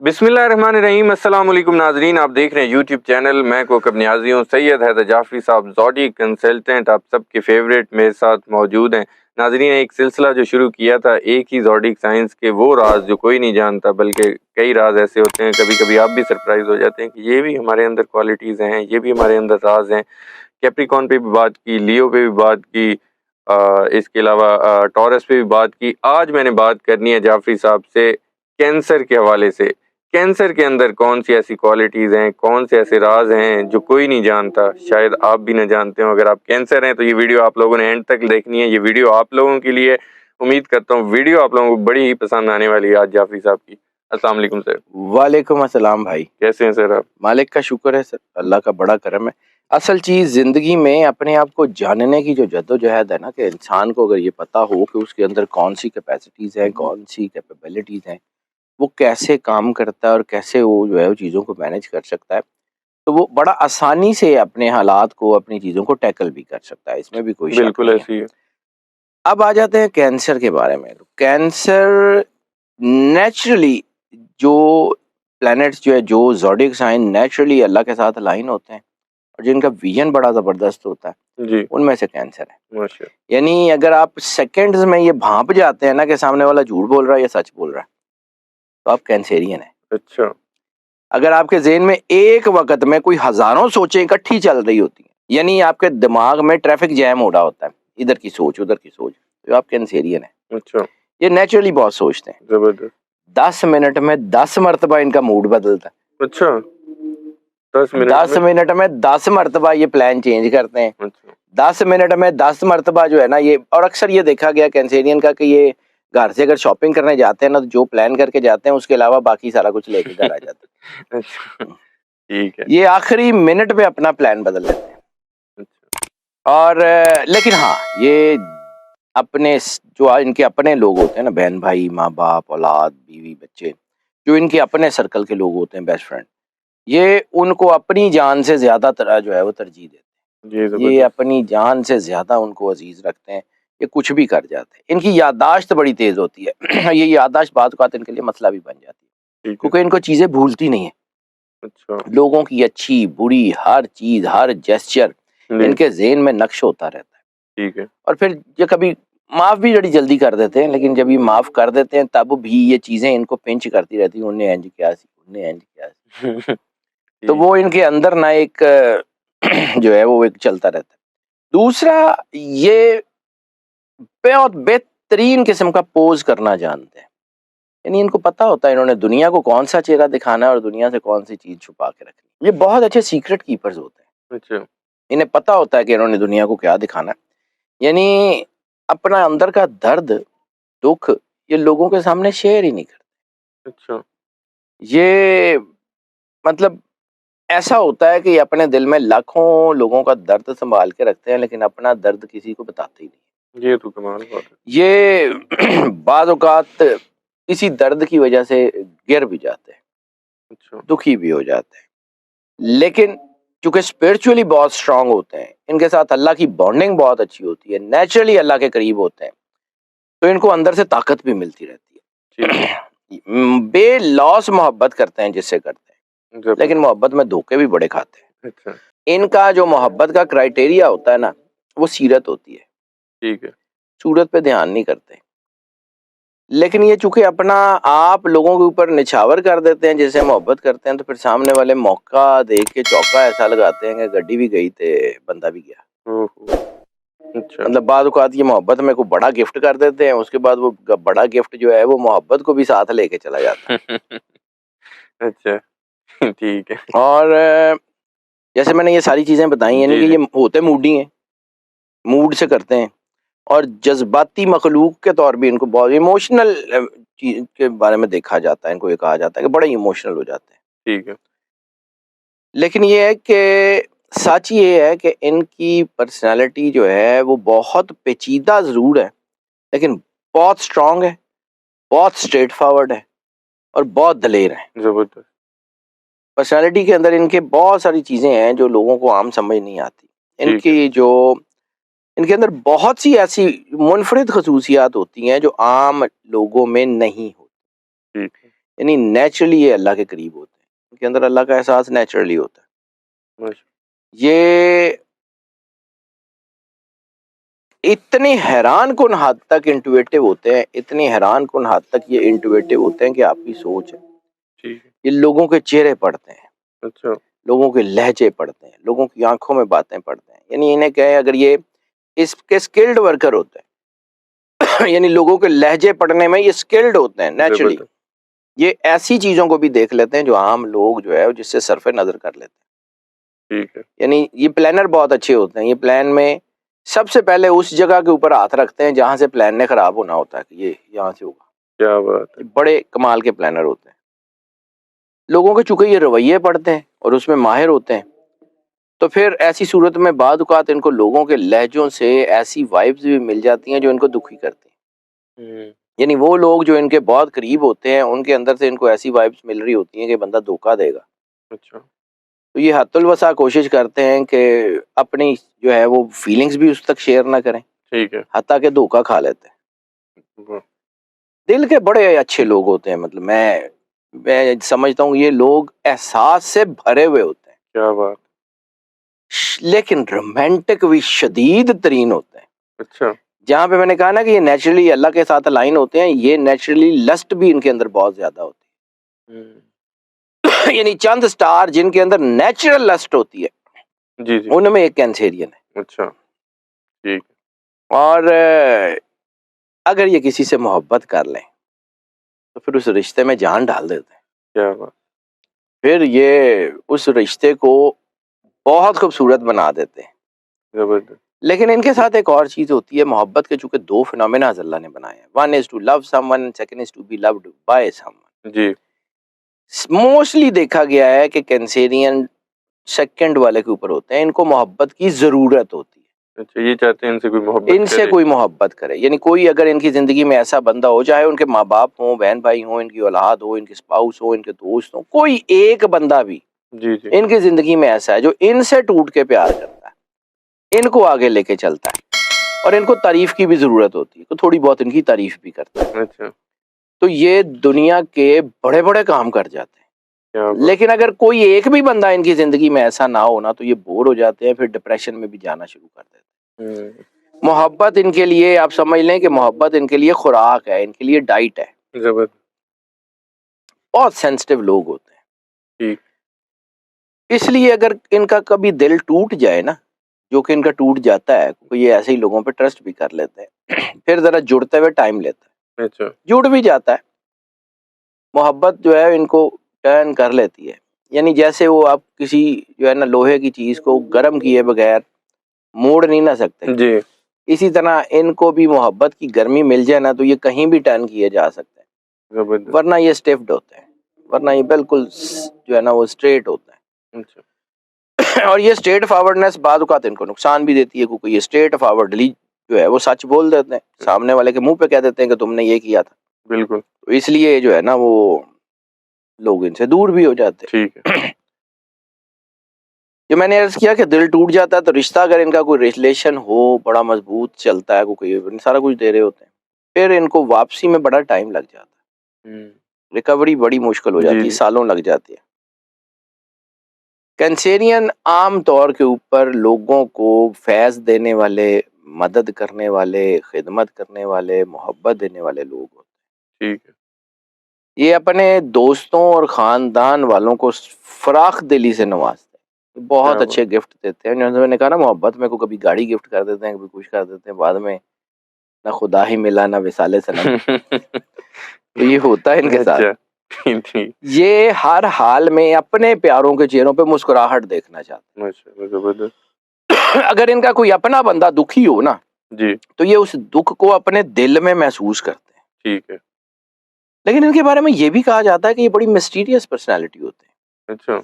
बिस्मिल्लाहिर्रहमानिर्रहीम। अस्सलाम वालेकुम नाजरीन, आप देख रहे हैं यूट्यूब चैनल मैं कोकब नियाजी हूँ। सैयद हैदर जाफरी साहब ज़ोडिक कंसल्टेंट आप सबके फेवरेट मेरे साथ मौजूद हैं। नाजरीन, एक सिलसिला जो शुरू किया था, एक ही ज़ोडिक साइंस के वो राज जो कोई नहीं जानता, बल्कि कई राज ऐसे होते हैं, कभी कभी आप भी सरप्राइज हो जाते हैं कि ये भी हमारे अंदर क्वालिटीज़ हैं, ये भी हमारे अंदर राज हैं। कैप्रिकॉन पे भी बात की, लियो पे भी बात की, इसके अलावा टॉरस पे भी बात की। आज मैंने बात करनी है जाफरी साहब से कैंसर के हवाले से। कैंसर के अंदर कौन सी ऐसी क्वालिटीज़ हैं, कौन से ऐसे राज हैं जो कोई नहीं जानता, शायद आप भी न जानते हो। अगर आप कैंसर हैं तो ये वीडियो आप लोगों ने एंड तक देखनी है। ये वीडियो आप लोगों के लिए, उम्मीद करता हूँ वीडियो आप लोगों को बड़ी ही पसंद आने वाली है आज जाफरी साहब की। अस्सलाम वालेकुम सर। वालेकुम अस्सलाम भाई। कैसे हैं सर आप? मालिक का शुक्र है सर, अल्लाह का बड़ा करम है। असल चीज़ ज़िंदगी में अपने आप को जानने की जो जद्दोजहद है ना, कि इंसान को अगर ये पता हो कि उसके अंदर कौन सी कैपेसिटीज़ हैं, कौन सी कैपेबिलिटीज़ हैं, वो कैसे काम करता है और कैसे वो जो है वो चीज़ों को मैनेज कर सकता है, तो वो बड़ा आसानी से अपने हालात को, अपनी चीज़ों को टैकल भी कर सकता है। इसमें भी कोई शक बिल्कुल नहीं है। ऐसी ही है। अब आ जाते हैं कैंसर के बारे में। तो कैंसर नेचुरली जो प्लैनेट्स जो है, जो ज़ोडिक साइन नेचुरली अल्लाह के साथ अलाइन होते हैं और जिनका विजन बड़ा ज़बरदस्त होता है, जी, उनमें से कैंसर है। माशा। यानी अगर आप सेकंड्स में ये भांप जाते हैं ना कि सामने वाला झूठ बोल रहा है या सच बोल रहा है, तो आप कैंसेरियन हैं। अच्छा। अगर आपके ज़हन में एक वक़्त में कोई हज़ारों सोचें इकट्ठी चल रही होती हैं, यानी आपके दिमाग में ट्रैफ़िक जैम हो रहा होता है, इधर की सोच, उधर की सोच, तो आप कैंसेरियन हैं। अच्छा, ये नेचुरली बहुत सोचते हैं। जबरदस्त। 10 मिनट में 10 मर्तबा इनका मूड बदलता है। अच्छा, 10 मिनट 10 में? मिनट में 10 मर्तबा ये प्लान चेंज करते हैं। अच्छा। 10 मिनट में 10 मर्तबा जो है ना ये, और अक्सर ये देखा गया कैंसेरियन का कि ये घर से अगर शॉपिंग करने जाते हैं ना, तो जो प्लान करके जाते हैं उसके अलावा बाकी सारा कुछ लेके घर आ जाते अच्छा, हैं। ठीक है। ये आखिरी मिनट पे अपना प्लान बदल लेते हैं। अच्छा। और लेकिन हाँ, ये जो इनके अपने लोग होते हैं ना, बहन भाई, माँ बाप, औलाद, बीवी, बच्चे, जो इनके अपने सर्कल के लोग होते हैं, बेस्ट फ्रेंड, ये उनको अपनी जान से ज़्यादा तरह जो है वो तरजीह देते जी, हैं। ये जबरदस्त। अपनी जान से ज़्यादा उनको अजीज़ रखते हैं। ये कुछ भी कर जाते हैं। इनकी याददाश्त बड़ी तेज़ होती है। ये याददाश्त बात औक़ात इनके लिए मसला भी बन जाती है, ठीक है। क्योंकि इनको चीज़ें भूलती नहीं है। अच्छा। लोगों की अच्छी, बुरी हर चीज़, हर जेस्चर जी, इनके ज़हन में नक्श होता रहता है। ठीक है। और फिर ये कभी माफ़ भी बड़ी जल्दी कर देते हैं, लेकिन जब ये माफ़ कर देते हैं तब भी ये चीज़ें इनको पिंच करती रहती हैं, उन्हें इंज किया सी, उन्हें इंज किया सी। तो ठीक। वो इनके अंदर ना एक जो है वो एक चलता रहता है। दूसरा, ये बहुत बेहतरीन किस्म का पोज़ करना जानते हैं। यानी इनको पता होता है इन्होंने दुनिया को कौन-सा चेहरा दिखाना है और दुनिया से कौन-सी चीज़ छुपा के रखनी है। ये बहुत अच्छे सीक्रेट कीपर्स होते हैं। अच्छा। इन्हें पता होता है कि इन्होंने दुनिया को क्या दिखाना है। यानी अपना अंदर का दर्द, दुःख, ये लोगों के सामने शेयर ही नहीं करते। अच्छा। ये मतलब ऐसा होता है कि अपने दिल में लाखों लोगों का दर्द सँभाल के रखते हैं, लेकिन अपना दर्द किसी को बताते ही नहीं। ये तो कमाल बात है। ये बाज़ औक़ात इसी दर्द की वजह से गिर भी जाते हैं, अच्छा। दुखी भी हो जाते हैं। लेकिन चूँकि स्पिरिचुअली बहुत स्ट्रॉन्ग होते हैं, इनके साथ अल्लाह की बॉन्डिंग बहुत अच्छी होती है, नेचुरली अल्लाह के करीब होते हैं, तो इनको अंदर से ताकत भी मिलती रहती ठीक है। है। बेलौस मोहब्बत करते हैं जिससे करते हैं, लेकिन जबरदस्त। मोहब्बत में धोखे भी बड़े खाते हैं। अच्छा। इनका जो मोहब्बत का क्राइटेरिया होता है ना, वो सीरत होती है, ठीक है। सूरत पे ध्यान नहीं करते। लेकिन ये चूँकि अपना आप लोगों के ऊपर निछावर कर देते हैं, जिससे मोहब्बत करते हैं, तो फिर सामने वाले मौका देख के चौका ऐसा लगाते हैं कि गड्डी भी गई ते बंदा भी गया। ओहो! अच्छा। मतलब बाद औक़ात ये मोहब्बत में कोई बड़ा गिफ्ट कर देते हैं, उसके बाद वो बड़ा गिफ्ट जो है वो मोहब्बत को भी साथ लेके चला जाता है। अच्छा। ठीक है। और जैसे मैंने ये सारी चीज़ें बताई, यानी जी, कि ये जी। होते मूडी हैं, मूड से करते हैं, और जज़्बाती मखलूक के तौर भी इनको बहुत इमोशनल चीज़ के बारे में देखा जाता है, इनको ये कहा जाता है कि बड़े इमोशनल हो जाते हैं। ठीक है। लेकिन ये है कि सच ये है कि इनकी पर्सनैलिटी जो है वो बहुत पेचीदा ज़रूर है, लेकिन बहुत स्ट्रॉन्ग है, बहुत स्ट्रेट फॉरवर्ड है और बहुत दलेर है। जबरदस्त। पर्सनैलिटी के अंदर इनके बहुत सारी चीज़ें हैं जो लोगों को आम समझ नहीं आती। ठीक है। इनके अंदर बहुत सी ऐसी मुनफ़रिद ख़ुसूसियात होती हैं जो आम लोगों में नहीं होती। ठीक है। यानी नेचुरली ये अल्लाह के करीब होते हैं, उनके अंदर अल्लाह का एहसास नेचुरली होता है। माशा- ये इतने हैरान कुन हद तक इंटुएटिव होते हैं, इतने हैरान कुन हद तक ये इंटुएटिव होते हैं कि आपकी सोच है, ठीक है। ये लोगों के चेहरे पढ़ते हैं, अच्छा, लोगों के लहजे पढ़ते हैं, लोगों की आंखों में बातें पढ़ते हैं। यानी इन्हें कहें, अगर ये इसके स्किल्ड वर्कर होते हैं यानी लोगों के लहजे पढ़ने में ये स्किल्ड होते हैं नेचुरली। जबरदस्त, ये ऐसी चीजों को भी देख लेते हैं जो आम लोग जो है जिससे सरफे नजर कर लेते हैं। ठीक है। यानी ये प्लानर बहुत अच्छे होते हैं। ये प्लान में सबसे पहले उस जगह के ऊपर हाथ रखते हैं जहां से प्लान ने खराब होना होता है कि ये यहाँ से होगा। क्या बात है। ये बड़े कमाल के प्लानर होते हैं। लोगों के चूंकि ये रवैये पढ़ते हैं और उसमें माहिर होते हैं, तो फिर ऐसी सूरत में बाद औक़ात इनको लोगों के लहजों से ऐसी वाइब्स भी मिल जाती हैं जो इनको दुखी करती हैं। यानी वो लोग जो इनके बहुत करीब होते हैं उनके अंदर से इनको ऐसी वाइब्स मिल रही होती हैं कि बंदा धोखा देगा। अच्छा, तो ये हद्दुल वसा कोशिश करते हैं कि अपनी जो है वो फीलिंग्स भी उस तक शेयर ना करें, ठीक है। हत्ता के धोखा खा लेते हैं। वाह, दिल के बड़े अच्छे लोग होते हैं। मतलब मैं समझता हूँ ये लोग एहसास से भरे हुए होते हैं, क्या बात। लेकिन रोमांटिक भी शदीद तरीन होते हैं। अच्छा, जहाँ पे मैंने कहा ना कि ये नेचुरली अल्लाह के साथ अलाइन होते हैं, ये नेचुरली लस्ट भी इनके अंदर बहुत ज्यादा होती है। यानी चंद स्टार जिनके अंदर नेचुरल लस्ट होती है, जी जी। उनमें एक कैंसेरियन है। अच्छा, ठीक। और अगर ये किसी से मोहब्बत कर लें तो फिर उस रिश्ते में जान डाल देते हैं। क्या बात। फिर ये उस रिश्ते को बहुत खूबसूरत बना देते हैं। जबरदस्त। लेकिन इनके साथ एक और चीज होती है, मोहब्बत के चूंकि दो फिनोमेना अल्लाह ने बनाए हैं, one is to love someone, second is to be loved by someone. जी। मोस्टली देखा गया है कि कैंसेरियन सेकंड वाले के ऊपर होते हैं, इनको मोहब्बत की जरूरत होती है। अच्छा, ये चाहते हैं इनसे कोई मोहब्बत इनसे करे। कोई मोहब्बत करे, यानी कोई अगर इनकी जिंदगी में ऐसा बंदा हो, चाहे उनके माँ बाप हो, बहन भाई हो, इनकी औलाद हो, इनके स्पाउस हो, इनके दोस्त हो, कोई एक बंदा भी जी जी। इनकी जिंदगी में ऐसा है जो इनसे टूट के प्यार करता है, इनको आगे लेके चलता है और इनको तारीफ की भी जरूरत होती है, तो थोड़ी बहुत इनकी तारीफ भी करता है, अच्छा, तो ये दुनिया के बड़े बड़े काम कर जाते हैं। क्या बात। लेकिन अगर कोई एक भी बंदा इनकी जिंदगी में ऐसा ना हो ना, तो ये बोर हो जाते हैं, फिर डिप्रेशन में भी जाना शुरू कर देते हैं। मोहब्बत इनके लिए, आप समझ लें कि मोहब्बत इनके लिए खुराक है, इनके लिए डाइट है। जबरदस्त। बहुत सेंसिटिव लोग होते हैं। ठीक। इसलिए अगर इनका कभी दिल टूट जाए ना, जो कि इनका टूट जाता है, तो ये ऐसे ही लोगों पे ट्रस्ट भी कर लेते हैं फिर जरा जुड़ते हुए टाइम लेता है, अच्छा, जुड़ भी जाता है, मोहब्बत जो है इनको टर्न कर लेती है। यानी जैसे वो आप किसी जो है ना लोहे की चीज को गर्म किए बगैर मोड़ नहीं ना सकते, जी। इसी तरह इनको भी मोहब्बत की गर्मी मिल जाए ना तो ये कहीं भी टर्न किए जा सकते हैं, जबरदस्त। वरना ये स्टिफ्ड होते हैं, वरना ये बिल्कुल जो है ना वो स्ट्रेट होता है। अच्छा, और ये स्ट्रेट फॉरवर्डनेस बाद औक़ात इनको नुकसान भी देती है, क्योंकि ये स्ट्रेट फॉरवर्डली जो है वो सच बोल देते हैं, सामने वाले के मुंह पे कह देते हैं कि तुमने ये किया था, बिल्कुल। तो इसलिए जो है ना वो लोग इनसे दूर भी हो जाते हैं। ठीक है। जो मैंने अर्ज किया कि दिल टूट जाता है, तो रिश्ता अगर इनका कोई रिलेशन हो बड़ा मजबूत चलता है, कोई सारा कुछ दे रहे होते हैं, फिर इनको वापसी में बड़ा टाइम लग जाता है, रिकवरी बड़ी मुश्किल हो जाती है, जी। सालों लग जाती है। कैंसेरियन आम तौर के ऊपर लोगों को फैज़ देने वाले, मदद करने वाले, खिदमत करने वाले, मोहब्बत देने वाले लोग होते ठीक है। हैं। ये अपने दोस्तों और ख़ानदान वालों को फ़राख दिली से नवाजते हैं, बहुत क्या अच्छे गिफ्ट देते हैं। जैसे मैंने कहा ना, मोहब्बत में को कभी गाड़ी गिफ्ट कर देते हैं, कभी कुछ कर देते हैं, बाद में ना खुदा ही मिला ना विसाले सनम बात। तो ये होता है इनके साथ। अच्छा, ठीक। ये हर हाल में अपने प्यारों के चेहरों पे मुस्कुराहट देखना चाहते माशाल्लाह, जबरदस्त। हैं। अगर इनका कोई अपना बंदा दुखी हो ना, जी। तो ये उस दुख को अपने दिल में महसूस करते हैं। ठीक है। लेकिन इनके बारे में ये भी कहा जाता है कि ये बड़ी मिस्टीरियस पर्सनैलिटी होते हैं। अच्छा,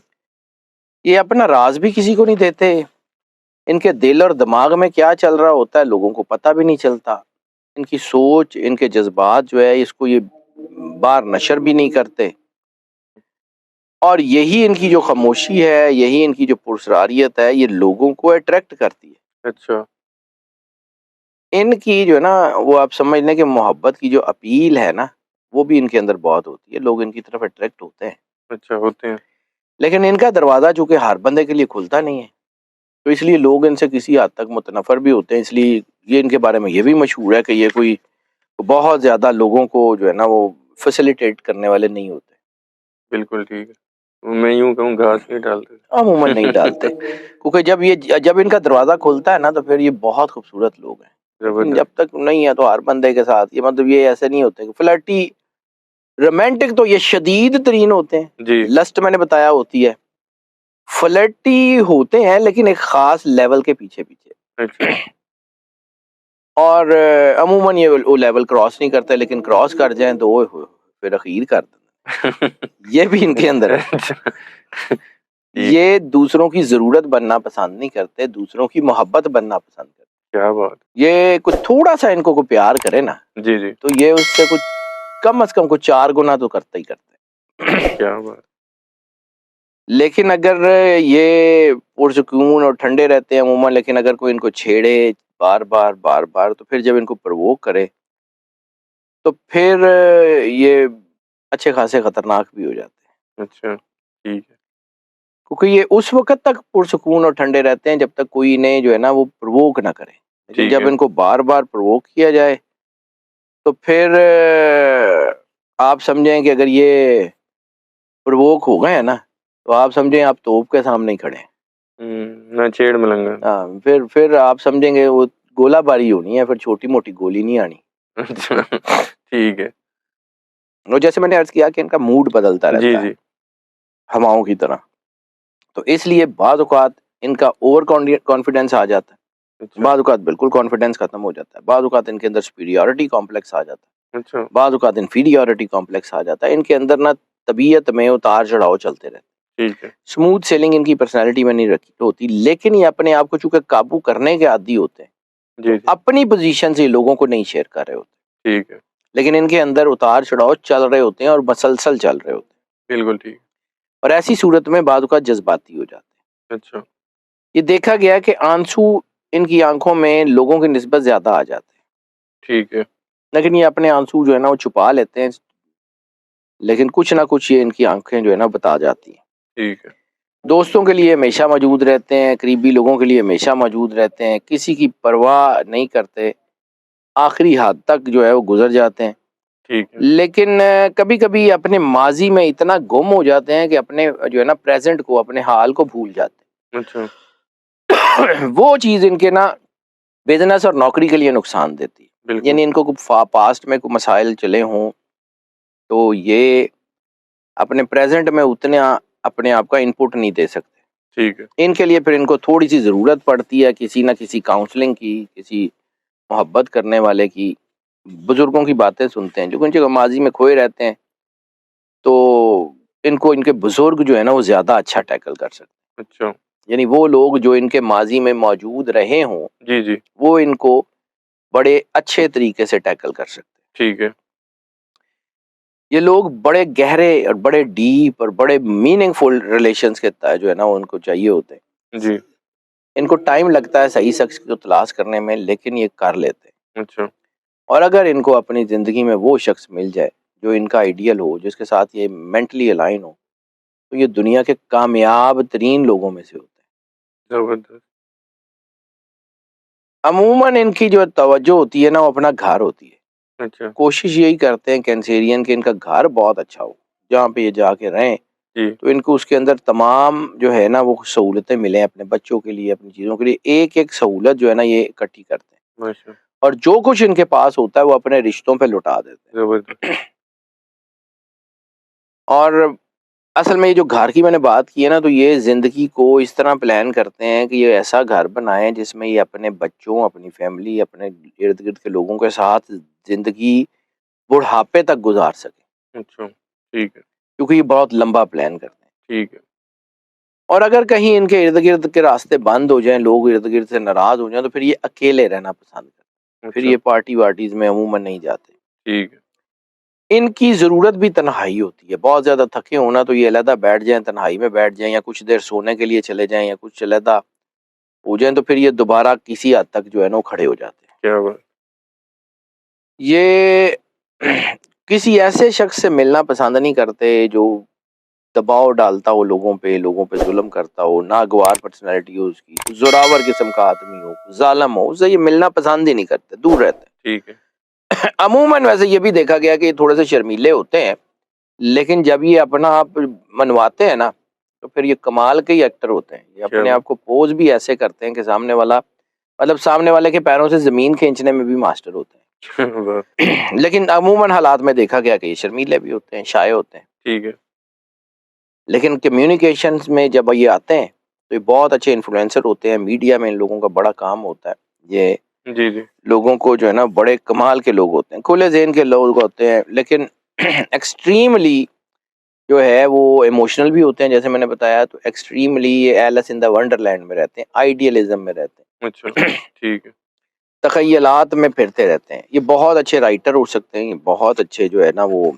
ये अपना राज भी किसी को नहीं देते, इनके दिल और दिमाग में क्या चल रहा होता है लोगों को पता भी नहीं चलता। इनकी सोच, इनके जज्बात जो है इसको ये बाहर नशर भी नहीं करते, और यही इनकी जो खामोशी है, यही इनकी जो पुरस्कारियत है, ये लोगों को अट्रैक्ट करती है। अच्छा। इनकी जो है ना वो आप समझ लें कि मोहब्बत की जो अपील है ना, वो भी इनके अंदर बहुत होती है, लोग इनकी तरफ अट्रैक्ट होते हैं। अच्छा, होते हैं। लेकिन इनका दरवाज़ा चूँकि हर बंदे के लिए खुलता नहीं है, तो इसलिए लोग इनसे किसी हद तक मुतनफ़र भी होते हैं। इसलिए ये इनके बारे में ये भी मशहूर है कि ये कोई बहुत ज़्यादा लोगों को जो है ना वो फैसिलिटेट करने वाले नहीं होते। बिल्कुल ठीक है। मैं यूँ कहूँ घास नहीं डालते। अमूमन नहीं डालते, क्योंकि जब इनका दरवाज़ा खुलता है ना, तो फिर ये बहुत खूबसूरत लोग हैं। लेकिन जब ज़बरदस्त। तक नहीं है तो हर बंदे के साथ ये, मतलब ये ऐसे नहीं होते कि फ्लर्टी, रोमांटिक तो ये शदीद तरीन होते हैं। जी। लस्ट मैंने बताया होती है। फ्लर्टी होते हैं लेकिन एक ख़ास लेवल के पीछे-पीछे। अच्छा। और अमूमन ये वो लेवल क्रॉस नहीं करते, लेकिन क्रॉस कर जाएँ तो ओए होए! फिर अख़ीर कर देते हैं। ये भी इनके अंदर है। अच्छा। ठीक। ये दूसरों की ज़रूरत बनना पसंद नहीं करते, दूसरों की मोहब्बत बनना पसंद करते। क्या बात! ये कुछ थोड़ा-सा इनको कोई प्यार करे ना, जी, जी। तो ये उससे कुछ कम से कम कुछ 4 गुना तो करते ही करते हैं। क्या बात! लेकिन अगर ये पुरसुकून और ठंडे रहते हैं अमूमन, लेकिन अगर कोई इनको छेड़े बार-बार, तो फिर जब इनको प्रोवोक करे, तो फिर ये अच्छे खासे खतरनाक भी हो जाते हैं। अच्छा, ठीक है। क्योंकि ये उस वक़्त तक पुरसुकून और ठंडे रहते हैं जब तक कोई इन्हें जो है ना वो प्रोवोक ना करे। लेकिन ठीक जब है। इनको बार-बार प्रोवोक किया जाए, तो फिर आप समझें कि अगर ये प्रोवोक हो गए हैं ना, तो आप समझें आप तोप के सामने ही खड़े हैं। ना छेड़ मलंगा। हाँ, फिर आप समझेंगे वो गोलाबारी होनी है, फिर छोटी-मोटी गोली नहीं आनी। अच्छा, ठीक है। और जैसे मैंने अर्ज़ किया कि इनका मूड बदलता जी, रहता है, जी। हवाओं की तरह। तो इसलिए बाज़ औक़ात इनका ओवर कॉन्फिडेंस आ जाता है, अच्छा, बाज़ औक़ात बिल्कुल कॉन्फिडेंस ख़त्म हो जाता है, बाज़ औक़ात इनके अंदर सुपीरियॉरिटी कॉम्प्लेक्स आ जाता अच्छा, है, बाज़ औक़ात इन्फीरियॉरिटी कॉम्प्लेक्स आ जाता है। इनके अंदर ना तबीयत में उतार-चढ़ाव चलते रहते हैं। ठीक है। स्मूथ सेलिंग इनकी पर्सनैलिटी में नहीं रखी होती, लेकिन ये अपने आप को चूँकि काबू करने के आदी होते हैं, जी, तो जी। अपनी पोज़ीशन से लोगों को नहीं शेयर कर रहे होते। ठीक है। लेकिन इनके अंदर उतार-चढ़ाव चल रहे होते हैं और मसलसल चल रहे होते हैं। बिल्कुल ठीक। और ऐसी सूरत में बाज़ औक़ात जज़्बाती हो जाते हैं। अच्छा, ये देखा गया है कि आंसू इनकी आँखों में लोगों की निस्बत ज़्यादा आ जाते हैं। ठीक है। लेकिन ये अपने आंसू जो है ना वो छुपा लेते हैं, लेकिन कुछ ना कुछ ये इनकी आँखें जो है ना बता जाती हैं। ठीक है। दोस्तों के लिए हमेशा मौजूद रहते हैं, करीबी लोगों के लिए हमेशा मौजूद रहते हैं, किसी की परवाह नहीं करते, आखिरी हद तक जो है वो गुज़र जाते हैं। ठीक है। लेकिन कभी-कभी अपने माज़ी में इतना गुम हो जाते हैं कि अपने जो है ना प्रेज़ेंट को, अपने हाल को भूल जाते अच्छा, हैं। वो चीज़ इनके ना बिज़नेस और नौकरी के लिए नुकसान देती है। बिल्कुल। यानी इनको पास्ट में कोई मसाइल चले हों, तो ये अपने प्रेज़ेंट में उतना अपने आप का इनपुट नहीं दे सकते। ठीक है। इनके लिए फिर इनको थोड़ी-सी ज़रूरत पड़ती है किसी न किसी काउंसलिंग की, किसी मोहब्बत करने वाले की। बुज़ुर्गों की बातें सुनते हैं, जो इनके माज़ी में खोए रहते हैं, तो इनको इनके बुज़ुर्ग जो है ना वो ज़्यादा अच्छा टैकल कर सकते हैं। अच्छा। यानी वो लोग जो इनके माज़ी में मौजूद रहे हों, जी, जी। वो इनको बड़े अच्छे तरीके से टैकल कर सकते हैं। ठीक है। ये लोग बड़े गहरे और बड़े डीप और बड़े मीनिंगफुल रिलेशंस के जो है ना वो उनको चाहिए होते हैं। जी। इनको टाइम लगता है सही शख्स को तलाश करने में, लेकिन ये कर लेते हैं। अच्छा, और अगर इनको अपनी ज़िंदगी में वो शख्स मिल जाए जो इनका आइडियल हो, जिसके साथ ये मेंटली अलाइन हो, तो ये दुनिया के कामयाब तरीन लोगों में से होते हैं। ज़बरदस्त। अमूमन इनकी जो तवज्जो होती है ना वो अपना घर होती है। अच्छा, कोशिश यही करते हैं कैंसेरियन कि इनका घर बहुत अच्छा हो, जहाँ पे ये जाके रहें, जी। तो इनको उसके अंदर तमाम जो है ना वो सहूलतें मिलें अपने बच्चों के लिए, अपनी चीज़ों के लिए। एक-एक सहूलत जो है ना ये इकट्ठी करते हैं। माशा और जो कुछ इनके पास होता है वो अपने रिश्तों पे लुटा देते ज़बरदस्त। हैं। और असल में ये जो घर की मैंने बात की है ना, तो ये ज़िंदगी को इस तरह प्लान करते हैं कि ये ऐसा घर बनाएँ जिसमें ये अपने बच्चों, अपनी फैमिली, अपने इर्द-गिर्द के लोगों के साथ ज़िंदगी बुढ़ापे तक गुज़ार सकें। अच्छा, ठीक है। क्योंकि ये बहुत लंबा प्लान करते हैं। ठीक है। और अगर कहीं इनके इर्द-गिर्द के रास्ते बंद हो जाएँ, लोग इर्द-गिर्द से नाराज़ हो जाएँ, तो फिर ये अकेले रहना पसंद करते हैं। फिर अच्छा, ये पार्टी-वार्टीज़ में अमूमन नहीं जाते। ठीक है। इनकी ज़रूरत भी तन्हाई होती है। बहुत ज़्यादा थके हों ना, तो ये अलहदा बैठ जाएँ, तन्हाई में बैठ जाएँ, या कुछ देर सोने के लिए चले जाएँ, या कुछ अलहदा हो जाएँ, तो फिर ये दोबारा किसी हद तक जो है ना वो खड़े हो जाते हैं। क्या बात! ये किसी ऐसे शख्स से मिलना पसंद नहीं करते जो दबाव डालता हो लोगों पे जुल्म करता हो, नागवार पर्सनैलिटी हो उसकी, जोरावर किस्म का आदमी हो, जालिम हो, उससे ये मिलना पसंद ही नहीं करते, दूर रहते ठीक है। हैं। अमूमन वैसे ये भी देखा गया कि ये थोड़े से शर्मीले होते हैं, लेकिन जब ये अपना आप मनवाते हैं ना, तो फिर ये कमाल के ही एक्टर होते हैं। ये अपने क्या आप को पोज भी ऐसे करते हैं कि सामने वाला, मतलब सामने वाले के पैरों से जमीन खींचने में भी मास्टर होते वाह, हैं। लेकिन अमूमन हालात में देखा गया कि ये शर्मीले भी होते हैं, शाये होते हैं। ठीक है। लेकिन कम्युनिकेशंस में जब ये आते हैं तो ये बहुत अच्छे इन्फ्लुएंसर होते हैं। मीडिया में इन लोगों का बड़ा काम होता है। ये जी, जी। लोगों को जो है ना, बड़े कमाल के लोग होते हैं, खुले ज़हन के लोग होते हैं, लेकिन एक्सट्रीमली जो है वो इमोशनल भी होते हैं। जैसे मैंने बताया, तो एक्सट्रीमली ये एलिस इन द वंडरलैंड में रहते हैं, आइडियलिज्म में रहते अच्छा, हैं, ठीक है। तखयलात में फिरते रहते हैं। ये बहुत अच्छे राइटर हो सकते हैं, ये बहुत अच्छे जो है ना वो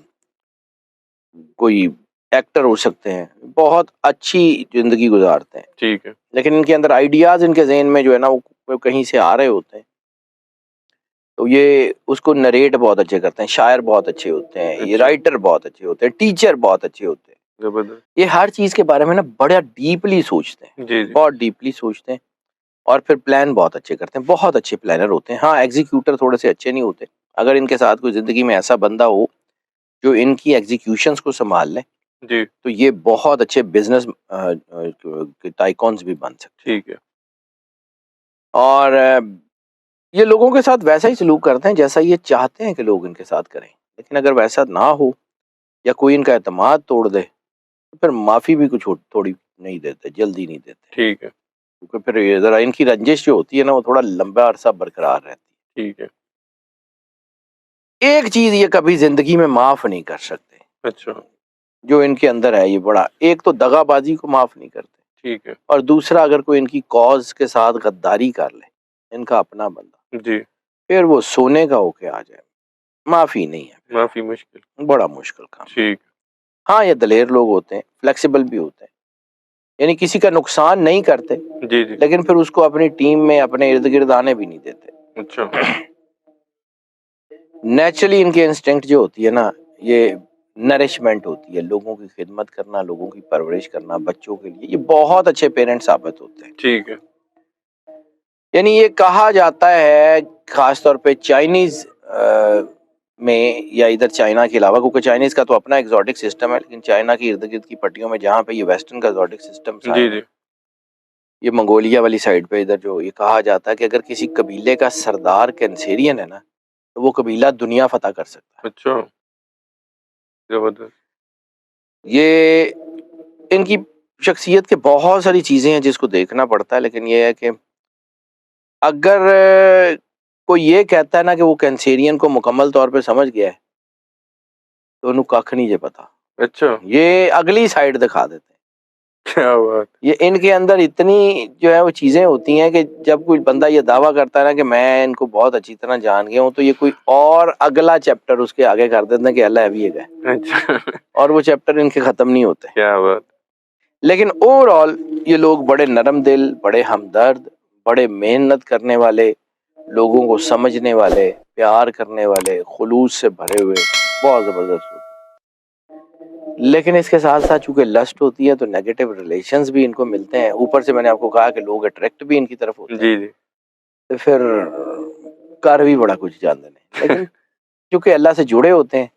कोई एक्टर हो सकते हैं, बहुत अच्छी ज़िंदगी गुज़ारते हैं। ठीक है। लेकिन इनके अंदर आइडियाज़ इनके ज़हन में जो है ना वो कहीं से आ रहे होते हैं, तो ये उसको नरेट बहुत अच्छे करते हैं, शायर बहुत अच्छे होते हैं, ये अच्छा, राइटर बहुत अच्छे होते हैं, टीचर बहुत अच्छे होते हैं। ज़बरदस्त। ये हर चीज़ के बारे में ना बड़ा डीपली सोचते हैं, जी, जी। बहुत डीपली सोचते हैं, और फिर प्लान बहुत अच्छे करते हैं, बहुत अच्छे प्लानर होते हैं। हाँ, एग्ज़ीक्यूटर थोड़े से अच्छे नहीं होते। अगर इनके साथ कोई ज़िंदगी में ऐसा बंदा हो जो इनकी एग्ज़ीक्यूशंस को सँभाल ले, जी, तो ये बहुत अच्छे बिज़नेस टाइकॉन्स भी बन सकते हैं। ठीक है। और ये लोगों के साथ वैसा ही सलूक करते हैं जैसा ये चाहते हैं कि लोग इनके साथ करें। लेकिन अगर वैसा ना हो या कोई इनका एतमाद तोड़ दे, तो फिर माफ़ी भी कुछ थोड़ी नहीं देते, जल्दी नहीं देते। ठीक है, क्योंकि फिर ये ज़रा इनकी रंजिश जो होती है ना, वो थोड़ा लंबा अरसा बरकरार रहती ठीक है। है। एक चीज़ ये कभी ज़िंदगी में माफ़ नहीं कर सकते, अच्छा, जो इनके अंदर है ये बड़ा, एक तो दगाबाजी को माफ़ नहीं करते, ठीक है। और दूसरा अगर कोई इनकी कॉज़ के साथ गद्दारी कर ले, इनका अपना बंदा, जी, फिर वो सोने का होके आ जाए, माफ़ी नहीं है फिर, माफ़ी मुश्किल। बड़ा मुश्किल काम है। ठीक। हाँ, ये दलेर लोग होते हैं, फ्लेक्सिबल भी होते हैं, यानी किसी का नुकसान नहीं करते, जी, जी। लेकिन फिर उसको अपनी टीम में अपने इर्द-गिर्द आने भी नहीं देते। अच्छा, नेचुरली इनकी इंस्टिंक्ट जो होती है ना, ये नरिशमेंट होती है, लोगों की खिदमत करना, लोगों की परवरिश करना, बच्चों के लिए, ये बहुत अच्छे पेरेंट साबित होते हैं। ठीक है। यानी ये कहा जाता है, खास तौर पे चाइनीज़ में, या इधर चाइना के अलावा, क्योंकि चाइनीज़ का तो अपना एग्ज़ॉटिक सिस्टम है, लेकिन चाइना के इर्द-गिर्द की पट्टियों में जहाँ पे ये वेस्टर्न का एग्ज़ॉटिक सिस्टम्स आए जी, हैं, जी। ये मंगोलिया वाली साइड पे, इधर जो ये कहा जाता है कि अगर किसी कबीले का सरदार कैंसेरियन है ना, तो वो कबीला दुनिया फ़तह कर सकता है। अच्छा, ज़बरदस्त। ये इनकी शख्सियत के बहुत सारी चीज़ें हैं जिसको देखना पड़ता है, लेकिन ये है कि अगर कोई ये कहता है ना कि वो कैंसेरियन को मुकम्मल तौर पे समझ गया है, तो उन्हें कख नहीं जे पता। अच्छा, ये अगली साइड दिखा देते हैं। क्या बात! ये इनके अंदर इतनी जो है वो चीज़ें होती हैं कि जब कोई बंदा ये दावा करता है ना कि मैं इनको बहुत अच्छी तरह जान गया हूँ, तो ये कोई और अगला चैप्टर उसके आगे कर देते हैं कि अल्लाह अभी ये गए, अच्छा, और वो चैप्टर इनके ख़त्म नहीं होते। क्या बात! लेकिन ओवरऑल ये लोग बड़े नरम दिल, बड़े हमदर्द, बड़े मेहनत करने वाले, लोगों को समझने वाले, प्यार करने वाले, खुलूस से भरे हुए, बहुत ज़बरदस्त होते हैं। लेकिन इसके साथ-साथ चूँकि लस्ट होती है, तो नेगेटिव रिलेशंस भी इनको मिलते हैं। ऊपर से मैंने आपको कहा कि लोग अट्रैक्ट भी इनकी तरफ होते हैं, जी, जी। तो फिर कर भी बड़ा कुछ जाते हैं। लेकिन चूँकि अल्लाह से जुड़े होते हैं,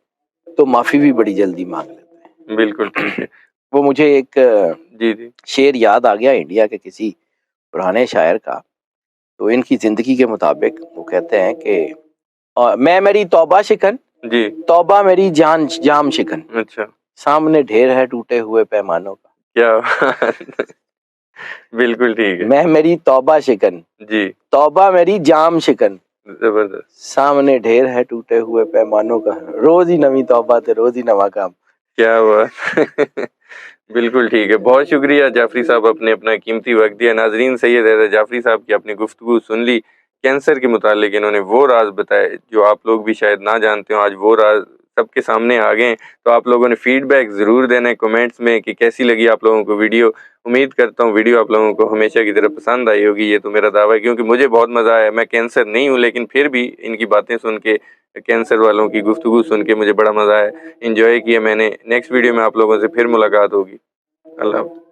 तो माफ़ी भी बड़ी जल्दी माँग लेते बिल्कुल ठीक हैं। है। वो मुझे एक जी, जी। शेर याद आ गया इंडिया के किसी पुराने शायर का। तो इनकी ज़िंदगी के मुताबिक वो कहते हैं कि मैं मेरी तौबा शिकन, जी, तौबा मेरी जान जाम शिकन, अच्छा, सामने ढेर है टूटे हुए पैमानों का। क्या बात! बिल्कुल ठीक है। मैं मेरी तौबा शिकन, जी, तौबा मेरी जाम शिकन, ज़बरदस्त। सामने ढेर है टूटे हुए पैमानों का। रोज़ ही नवी तौबा ते रोज़ ही नवा काम। क्या बात! बिल्कुल ठीक है। बहुत शुक्रिया जाफ़री साहब, आपने अपना कीमती वक़्त दिया। नाज़रीन, सैयद हैदर जाफ़री साहब की आपने गुफ्तगू सुन ली। कैंसर के मुतालिक इन्होंने वो राज़ बताए जो आप लोग भी शायद ना जानते हों। आज वो राज़ सबके सामने आ गए हैं। तो आप लोगों ने फीडबैक ज़रूर देना है कमेंट्स में कि कैसी लगी आप लोगों को वीडियो। उम्मीद करता हूँ वीडियो आप लोगों को हमेशा की तरह पसंद आई होगी, ये तो मेरा दावा है, क्योंकि मुझे बहुत मज़ा आया। मैं कैंसर नहीं हूँ लेकिन फिर भी इनकी बातें सुन के, कैंसर वालों की गुफ्तगू सुन के मुझे बड़ा मज़ा आया, एंजॉय किया मैंने। नेक्स्ट वीडियो में आप लोगों से फिर मुलाकात होगी। अल्लाह हाफ़िज़।